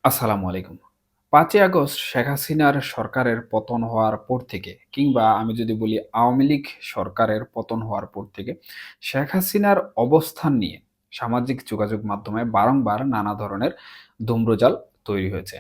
আসসালামু আলাইকুম। ৫ই আগস্ট শেখ হাসিনার সরকারের পতন হওয়ার পর থেকে কিংবা আমি যদি বলি আওয়ামী লীগ সরকারের পতন হওয়ার পর থেকে শেখ হাসিনার অবস্থান নিয়ে সামাজিক যোগাযোগ মাধ্যমে বারংবার নানা ধরনের ধূম্রজাল তৈরি হয়েছে।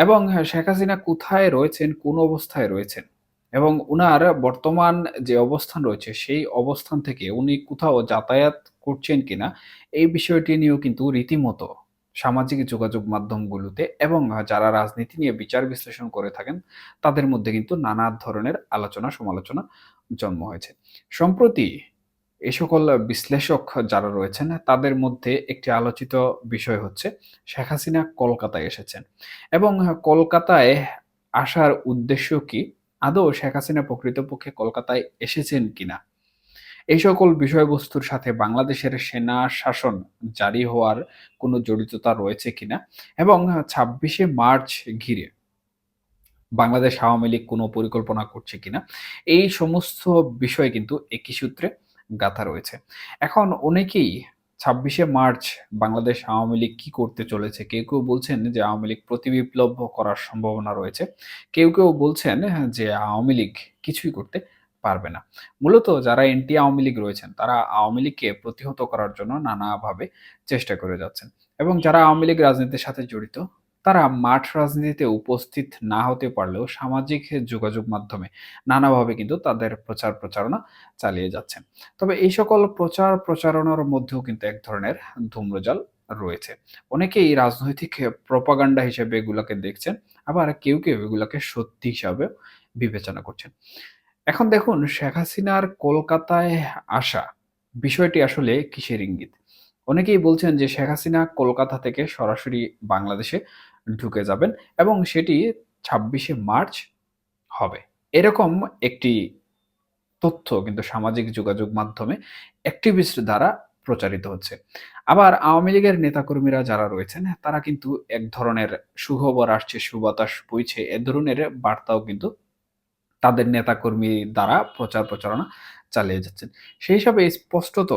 এবং শেখ হাসিনা কোথায় রয়েছেন, কোন অবস্থায় রয়েছেন এবং উনার বর্তমান যে অবস্থান রয়েছে সেই অবস্থান থেকে উনি কোথাও যাতায়াত করছেন কিনা এই বিষয়টি নিয়েও কিন্তু রীতিমতো সামাজিক যোগাযোগ মাধ্যমগুলোতে এবং যারা রাজনীতি নিয়ে বিচার বিশ্লেষণ করে থাকেন, তাদের মধ্যে কিন্তু নানা ধরনের আলোচনা সমালোচনা জন্ম হয়েছে। সম্প্রতি এই সকল বিশ্লেষক যারা রয়েছেন, তাদের মধ্যে একটি আলোচিত বিষয় হচ্ছে শেখ হাসিনা কলকাতায় এসেছেন এবং কলকাতায় আসার উদ্দেশ্য কি? আদৌ শেখ হাসিনা প্রকৃতপক্ষে কলকাতায় এসেছেন কিনা? এই সকল বিষয়বস্তুর সাথে বাংলাদেশের সেনা শাসন জারি হওয়ার কোনো জড়িততা রয়েছে কিনা এবং ২৬শে মার্চ ঘিরে বাংলাদেশ আওয়ামী লীগ কোনো পরিকল্পনা করছে কিনা, এই সমস্ত বিষয় কিন্তু একই সূত্রে গাঁথা রয়েছে। এখন অনেকেই ২৬শে মার্চ বাংলাদেশ আওয়ামী লীগ কি করতে চলেছে? কেউ বলছেন যে আওয়ামী লীগ প্রতিবিপ্লব করার সম্ভাবনা রয়েছে। কেউ বলছেন যে আওয়ামী লীগ কিছুই করতে পারবে না। মূলত যারা এন্টি আওয়ামী লীগ রয়েছেন, তারা আওয়ামী লীগকে প্রতিহত করার জন্য নানাভাবে চেষ্টা করে যাচ্ছেন এবং যারা আওয়ামী লীগ রাজনীতির সাথে জড়িত, তারা মাঠ রাজনীতিতে উপস্থিত না হতে পারলেও সামাজিক যোগাযোগ মাধ্যমে নানাভাবে কিন্তু তাদের প্রচার প্রচারণা চালিয়ে যাচ্ছেন। তবে এই সকল প্রচার প্রচারণার মধ্যেও কিন্তু এক ধরনের ধূম্রজাল রয়েছে। অনেকেই রাজনৈতিক প্রপাগান্ডা হিসেবে এগুলাকে দেখছেন, আবার কেউ এগুলাকে সত্যি হিসাবেও বিবেচনা করছেন। এখন দেখুন শেখ হাসিনার কলকাতায় আসা বিষয়টি আসলে কিসের ইঙ্গিত? অনেকেই বলছেন যে শেখ হাসিনা কলকাতা থেকে সরাসরি বাংলাদেশে ঢুকে যাবেন এবং সেটি ২৬শে মার্চ হবে। এরকম একটি তথ্য কিন্তু সামাজিক যোগাযোগ মাধ্যমে অ্যাক্টিভিস্ট দ্বারা প্রচারিত হচ্ছে। আবার আওয়ামী লীগের নেতাকর্মীরা যারা রয়েছেন, তারা কিন্তু এক ধরনের সুখবর আসছে, সুবাতাস বইছে এ ধরনের বার্তাও কিন্তু তাদের নেতাকর্মী দ্বারা প্রচার প্রচারণা চালিয়ে যাচ্ছেন। সেই হিসাবে স্পষ্টত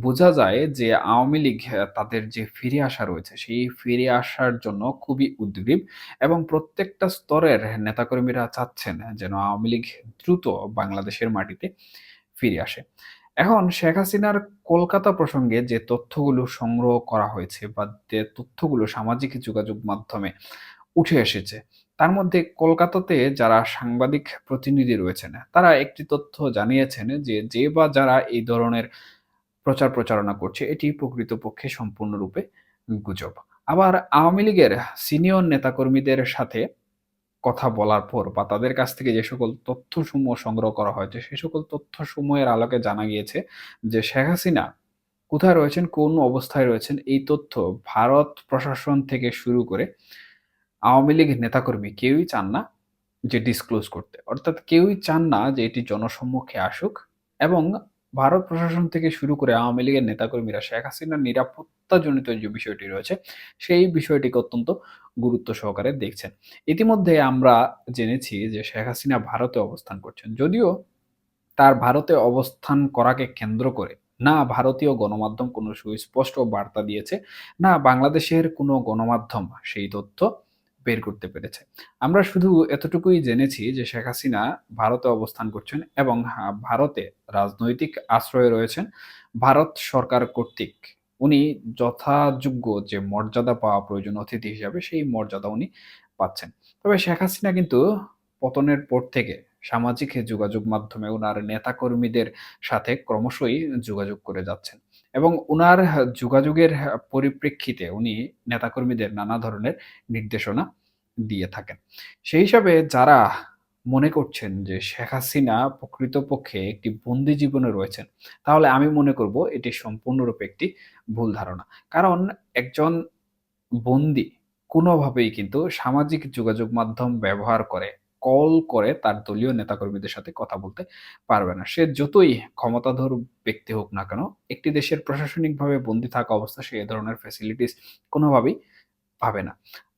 বোঝা যায় যে আওয়ামী লীগ তাদের যে ফিরে আসা রয়েছে, সেই ফিরে আসার জন্য খুবই উদগ্রীব এবং প্রত্যেকটা স্তরের নেতাকর্মীরা চাচ্ছেন যেন আওয়ামী লীগ দ্রুত বাংলাদেশের মাটিতে ফিরে আসে। এখন শেখ হাসিনার কলকাতা প্রসঙ্গে যে তথ্যগুলো সংগ্রহ করা হয়েছে বা যে তথ্যগুলো সামাজিক যোগাযোগ মাধ্যমে উঠে এসেছে। তার মধ্যে কলকাতাতে যারা সাংবাদিক প্রতিনিধি রয়েছেন, তারা একটি তথ্য জানিয়েছেন যে বা যারা এই ধরনের প্রচার প্রচারণা করছে, এটি প্রকৃতপক্ষে সম্পূর্ণরূপে গুজব। আবার আওয়ামী লীগের সিনিয়র নেতাকর্মীদের সাথে কথা বলার পর বা তাদের কাছ থেকে যে সকল তথ্যসমূহ সংগ্রহ করা হয়েছে, সে সকল তথ্যসমূহের আলোকে জানা গিয়েছে যে শেখ হাসিনা কোথায় রয়েছেন, কোন অবস্থায় রয়েছেন, এই তথ্য ভারত প্রশাসন থেকে শুরু করে আওয়ামী লীগ নেতাকর্মী কেউই চান না যে ডিসক্লোজ করতে। অর্থাৎ কেউই চান না যে এটি জনসম্মুখে আসুক এবং ভারত প্রশাসন থেকে শুরু করে আওয়ামী লীগের নেতাকর্মীরা শেখ হাসিনার নিরাপত্তাজনিত যে বিষয়টি রয়েছে, সেই বিষয়টিকে অত্যন্ত গুরুত্ব সহকারে দেখছেন। ইতিমধ্যে আমরা জেনেছি যে শেখ হাসিনা ভারতে অবস্থান করছেন। যদিও তার ভারতে অবস্থান করাকে কেন্দ্র করে না ভারতীয় গণমাধ্যম কোনো সুস্পষ্ট বার্তা দিয়েছে, না বাংলাদেশের কোনো গণমাধ্যম সেই তথ্য বের করতে পেরেছে। আমরা শুধু এতটুকুই জেনেছি যে শেখ হাসিনা ভারতে অবস্থান করছেন এবং ভারতে রাজনৈতিক আশ্রয়ে রয়েছেন। ভারত সরকার কর্তৃক উনি যথাযোগ্য যে মর্যাদা পাওয়া প্রয়োজন অতিথি হিসাবে, সেই মর্যাদা উনি পাচ্ছেন। তবে শেখ হাসিনা কিন্তু পতনের পর থেকে সামাজিক যোগাযোগ মাধ্যমে উনার নেতাকর্মীদের সাথে ক্রমশই যোগাযোগ করে যাচ্ছেন এবং উনার যোগাযোগের পরিপ্রেক্ষিতে উনি নেতাকর্মীদের নানা ধরনের নির্দেশনা দিয়ে থাকেন। সেই হিসাবে যারা মনে করছেন যে শেখ হাসিনা প্রকৃতপক্ষে একটি বন্দি জীবনে রয়েছেন, তাহলে আমি মনে করব এটি সম্পূর্ণরূপে একটি ভুল ধারণা। কারণ একজন বন্দী কোনোভাবেই কিন্তু সামাজিক যোগাযোগ মাধ্যম ব্যবহার করে, কল করে তার দলীয় নেতাকর্মীদের সাথে কথা বলতে পারবে না। সে যতই ক্ষমতাধর ব্যক্তি হোক না কেন, একটি দেশের প্রশাসনিকভাবে বন্দী থাকা অবস্থায় সে এ ধরনের ফ্যাসিলিটিস কোনোভাবেই পাবে না।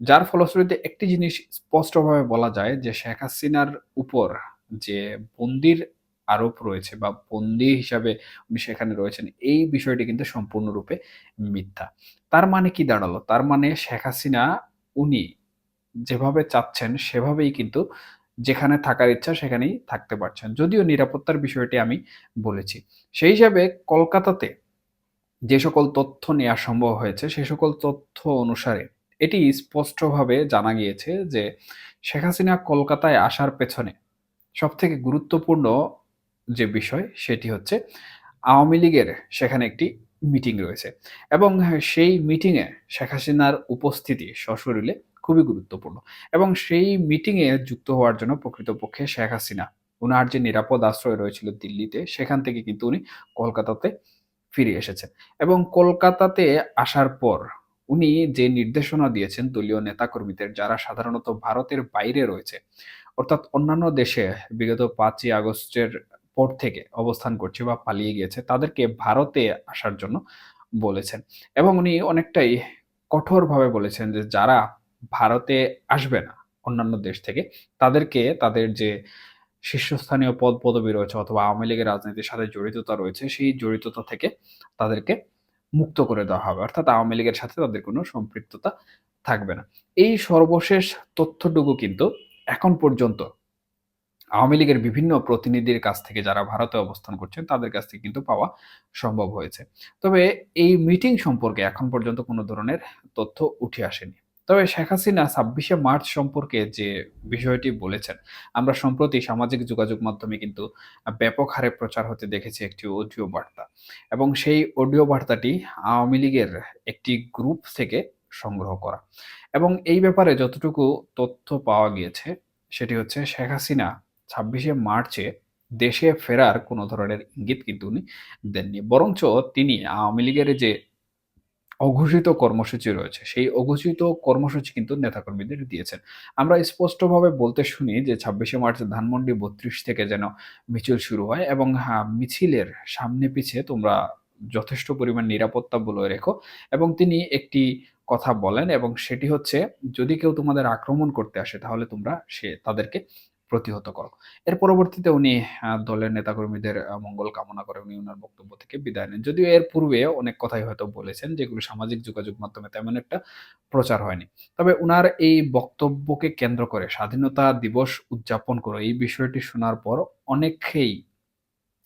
যার ফলশ্রুতিতে একটি জিনিস স্পষ্টভাবে বলা যায় যে শেখ হাসিনার উপর যে বন্দির আরোপ রয়েছে বা বন্দী হিসাবে উনি সেখানে রয়েছেন, এই বিষয়টি কিন্তু সম্পূর্ণরূপে মিথ্যা। তার মানে কি দাঁড়ালো? তার মানে শেখ হাসিনা উনি যেভাবে চাচ্ছেন সেভাবেই কিন্তু যেখানে থাকার ইচ্ছা সেখানেই থাকতে পারছেন। যদিও নিরাপত্তার বিষয়টি আমি বলেছি। সেই হিসাবে কলকাতাতে যে সকল তথ্য নেয়া সম্ভব হয়েছে, সে সকল তথ্য অনুসারে এটি স্পষ্টভাবে জানা গিয়েছে যে শেখ হাসিনা কলকাতায় আসার পেছনে সবথেকে গুরুত্বপূর্ণ যে বিষয় সেটি হচ্ছে আওয়ামী লীগের সেখানে একটি মিটিং রয়েছে এবং সেই মিটিংয়ে শেখ হাসিনার উপস্থিতি সশরীরে খুবই গুরুত্বপূর্ণ এবং সেই মিটিংয়ে যুক্ত হওয়ার জন্য প্রকৃতপক্ষে শেখ হাসিনা উনার যে নিরাপদ আশ্রয় রয়েছিল দিল্লিতে সেখান থেকে কিন্তু উনি কলকাতাতে ফিরে এসেছেন এবং কলকাতাতে আসার পর উনি যে নির্দেশনা দিয়েছেন দলীয় নেতাকর্মীদের যারা সাধারণত ভারতের বাইরে রয়েছে অর্থাৎ অন্যান্য দেশে বিগত ৫ই আগস্টের পর থেকে অবস্থান করছে বা পালিয়ে গিয়েছে তাদেরকে ভারতে আসার জন্য বলেছেন এবং উনি অনেকটাই কঠোরভাবে বলেছেন যে যারা ভারতে আসবে না অন্যান্য দেশ থেকে তাদেরকে তাদের যে শীর্ষস্থানীয় পদ-পদবি রয়েছে অথবা আওয়ামী লীগের রাজনীতির সাথে জড়িততা রয়েছে, সেই জড়িততা থেকে তাদেরকে মুক্ত করে দেওয়া হবে। অর্থাৎ আওয়ামী লীগের সাথে তাদের কোনো সম্পৃক্ততা থাকবে না। এই সর্বশেষ তথ্যটুকু কিন্তু এখন পর্যন্ত আওয়ামী লীগের বিভিন্ন প্রতিনিধির কাছ থেকে যারা ভারতে অবস্থান করছেন তাদের কাছ থেকে কিন্তু পাওয়া সম্ভব হয়েছে। তবে এই মিটিং সম্পর্কে এখন পর্যন্ত কোনো ধরনের তথ্য উঠে আসেনি। তবে শেখ হাসিনা ২৬শে মার্চ সম্পর্কে যে বিষয়টি বলেছেন, আমরা সম্প্রতি সামাজিক যোগাযোগ মাধ্যমে কিন্তু ব্যাপক হারে প্রচার হতে দেখেছি একটি অডিও বার্তা এবং সেই অডিও বার্তাটি আওয়ামী লীগের একটি গ্রুপ থেকে সংগ্রহ করা এবং এই ব্যাপারে যতটুকু তথ্য পাওয়া গিয়েছে সেটি হচ্ছে শেখ হাসিনা ২৬শে মার্চে দেশে ফেরার কোনো ধরনের ইঙ্গিত কিন্তু উনি দেননি। বরঞ্চ তিনি আওয়ামী লীগের যে অঘোষিত কর্মসূচি রয়েছে, সেই অঘোষিত কর্মসূচি কিন্তু নেতাকর্মীদের দিয়েছেন। আমরা স্পষ্টভাবে বলতে শুনি যে ২৬শে মার্চ ধানমন্ডি ৩২ থেকে যেন মিছিল শুরু হয় এবং মিছিলের সামনে পিছে তোমরা যথেষ্ট পরিমাণ নিরাপত্তা বলয় রেখো এবং তিনি একটি কথা বলেন এবং সেটি হচ্ছে, "যদি কেউ তোমাদের আক্রমণ করতে আসে তাহলে তোমরা তাদেরকে প্রতিহত করো।" এর পরবর্তীতে উনি দলের নেতাকর্মীদের মঙ্গল কামনা করে উনি উনার বক্তব্য থেকে বিদায় নেন। যদিও এর পূর্বে অনেক কথাই হয়তো বলেছেন যেগুলো সামাজিক যোগাযোগ মাধ্যমে তেমন একটা প্রচার হয়নি। তবে উনার এই বক্তব্যকে কেন্দ্র করে স্বাধীনতা দিবস উদযাপন করো এই বিষয়টি শোনার পর অনেকেই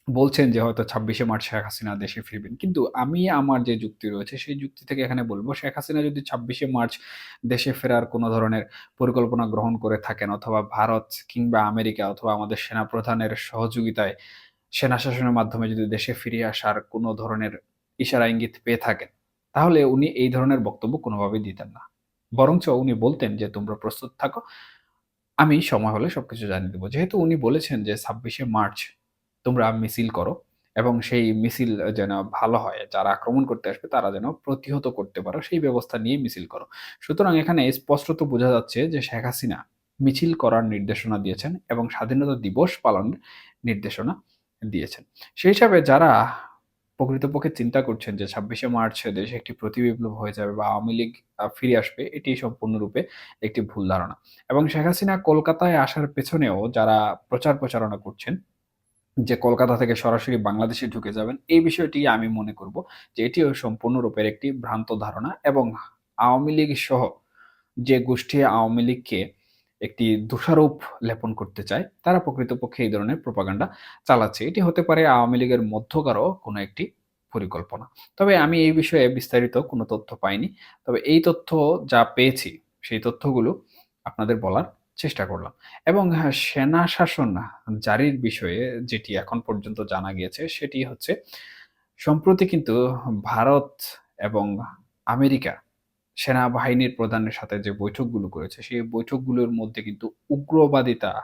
বলছেন যে হয়তো ২৬শে মার্চ শেখ হাসিনা দেশে ফিরবেন। কিন্তু আমি আমার যে যুক্তি রয়েছে সেই যুক্তি থেকে এখানে বলব শেখ হাসিনা যদি ২৬শে মার্চ দেশে ফেরার কোনো ধরনের পরিকল্পনা গ্রহণ করে থাকেন অথবা ভারত কিংবা আমেরিকা অথবা আমাদের সেনাপ্রধানের সহযোগিতায় সেনা শাসনের মাধ্যমে যদি দেশে ফিরে আসার কোনো ধরনের ইশারা ইঙ্গিত পেয়ে থাকেন, তাহলে উনি এই ধরনের বক্তব্য কোনোভাবেই দিতেন না। বরঞ্চ উনি বলতেন যে, "তোমরা প্রস্তুত থাকো। আমি সময় হলে সবকিছু জানিয়ে দেব।" যেহেতু উনি বলেছেন যে ২৬শে মার্চ তোমরা মিছিল করো এবং সেই মিছিল যেন ভালো হয়। যারা আক্রমণ করতে আসবে তারা যেন প্রতিহত করতে পারো সেই ব্যবস্থা নিয়ে মিছিল করো। সুতরাং এখানে স্পষ্টত বোঝা যাচ্ছে যে শেখ হাসিনা মিছিল করার নির্দেশনা দিয়েছেন এবং স্বাধীনতা দিবস পালনের নির্দেশনা দিয়েছেন। সেই হিসাবে যারা প্রকৃতপক্ষে চিন্তা করছেন যে ২৬শে মার্চ দেশে একটি প্রতিবিপ্লব হয়ে যাবে বা আওয়ামী লীগ ফিরে আসবে, এটি সম্পূর্ণরূপে একটি ভুল ধারণা। এবং শেখ হাসিনা কলকাতায় আসার পেছনেও যারা প্রচারণা করছেন যে কলকাতা থেকে সরাসরি বাংলাদেশে ঢুকে যাবেন, এই বিষয়টি আমি মনে করব যে এটিও সম্পূর্ণরূপের একটি ভ্রান্ত ধারণা এবং আওয়ামী লীগ সহ যে গোষ্ঠী আওয়ামী লীগকে একটি দোষারোপ লেপন করতে চায়, তারা প্রকৃতপক্ষে এই ধরনের প্রোপাগান্ডা চালাচ্ছে। এটি হতে পারে আওয়ামী লীগের মধ্যকারও কোনো একটি পরিকল্পনা। তবে আমি এই বিষয়ে বিস্তারিত কোনো তথ্য পাইনি। তবে এই তথ্য যা পেয়েছি, সেই তথ্যগুলো আপনাদের বলার চেষ্টা করলাম। এবং হ্যাঁ, সেনা শাসন জারির বিষয়ে যেটি এখন পর্যন্ত জানা গিয়েছে, সেটি হচ্ছে সম্প্রতি কিন্তু ভারত এবং আমেরিকা সেনাবাহিনীর প্রধানের সাথে যে বৈঠকগুলো করেছে, সেই বৈঠকগুলোর মধ্যে কিন্তু উগ্রবাদিতা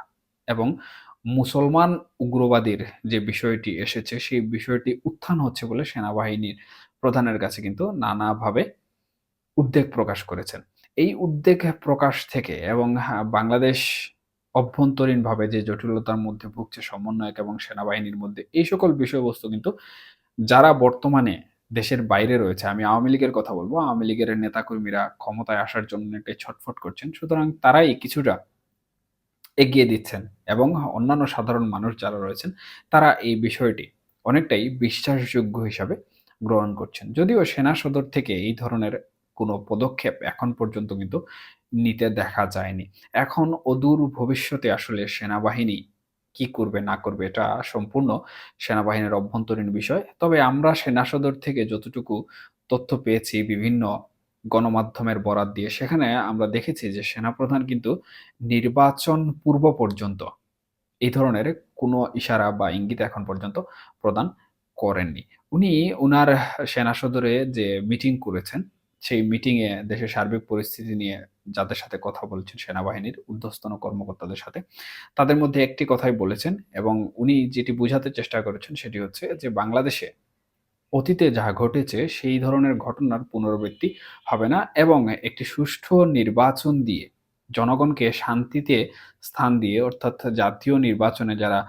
এবং মুসলমান উগ্রবাদীর যে বিষয়টি এসেছে, সেই বিষয়টি উত্থান হচ্ছে বলে সেনাবাহিনীর প্রধানের কাছে কিন্তু নানাভাবে উদ্বেগ প্রকাশ করেছেন। এই উদ্বেগ প্রকাশ থেকে এবং বাংলাদেশ অভ্যন্তরীণভাবে যে জটিলতার মধ্যে ভুগছে সমন্বয়ক এবং সেনাবাহিনীর মধ্যে, এই সকল বিষয়বস্তু কিন্তু যারা বর্তমানে দেশের বাইরে রয়েছে, আমি আওয়ামী লীগের কথা বলব। আওয়ামী লীগের নেতাকর্মীরা ক্ষমতায় আসার জন্য অনেকটাই ছটফট করছেন। সুতরাং তারাই কিছুটা এগিয়ে দিচ্ছেন এবং অন্যান্য সাধারণ মানুষ যারা রয়েছেন, তারা এই বিষয়টি অনেকটাই বিশ্বাসযোগ্য হিসাবে গ্রহণ করছেন। যদিও সেনা সদর থেকে এই ধরনের কোনো পদক্ষেপ এখন পর্যন্ত কিন্তু নিতে দেখা যায়নি। এখন অদূর ভবিষ্যতে আসলে সেনাবাহিনী কি করবে না করবে এটা সম্পূর্ণ সেনাবাহিনীর অভ্যন্তরীণ বিষয়। তবে আমরা সেনা সদর থেকে যতটুকু তথ্য পেয়েছি বিভিন্ন গণমাধ্যমের বরাত দিয়ে, সেখানে আমরা দেখেছি যে সেনাপ্রধান কিন্তু নির্বাচন পূর্ব পর্যন্ত এই ধরনের কোনো ইশারা বা ইঙ্গিত এখন পর্যন্ত প্রদান করেননি। উনি উনার সেনা সদরে যে মিটিং করেছেন, সেই মিটিংয়ে দেশের সার্বিক পরিস্থিতি নিয়ে যাদের সাথে কথা বলেছেন সেনাবাহিনীর ঊর্ধ্বতন কর্মকর্তাদের সাথে, তাদের মধ্যে একটি কথাই বলেছেন এবং উনি যেটি বুঝাতে চেষ্টা করেছেন সেটি হচ্ছে যে বাংলাদেশে অতীতে যা ঘটেছে সেই ধরনের ঘটনার পুনরাবৃত্তি হবে না এবং একটি সুষ্ঠু নির্বাচন দিয়ে জনগণকে শান্তিতে স্থান দিয়ে, অর্থাৎ জাতীয় নির্বাচনে যারা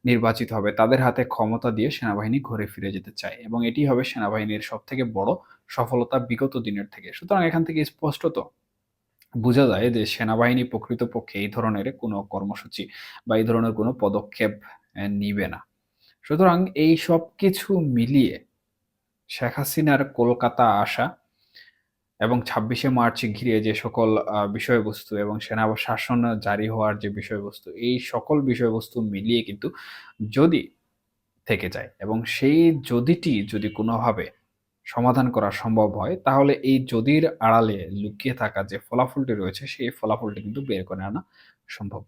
নির্বাচিত হবে তাদের হাতে ক্ষমতা দিয়ে সেনাবাহিনী ঘুরে ফিরে যেতে চায় এবং এটি হবে সেনাবাহিনীর সবথেকে বড় সফলতা বিগত দিনের থেকে। সুতরাং এখান থেকে স্পষ্টত বোঝা যায় যে সেনাবাহিনী প্রকৃতপক্ষে এই ধরনের কোনো কর্মসূচি বা এই ধরনের কোনো পদক্ষেপ নিবে না। সুতরাং এই সবকিছু মিলিয়ে শেখ হাসিনার কলকাতা আসা এবং ২৬শে মার্চ ঘিরে যে সকল বিষয়বস্তু এবং সেনা শাসন জারি হওয়ার যে বিষয়বস্তু, এই সকল বিষয়বস্তু মিলিয়ে কিন্তু যদি থেকে যায় এবং সেই যদিটি যদি কোনোভাবে সমাধান করা সম্ভব হয়, তাহলে এই যদির আড়ালে লুকিয়ে থাকা যে ফলাফলটি রয়েছে, সেই ফলাফলটি কিন্তু বের করে আনা সম্ভব।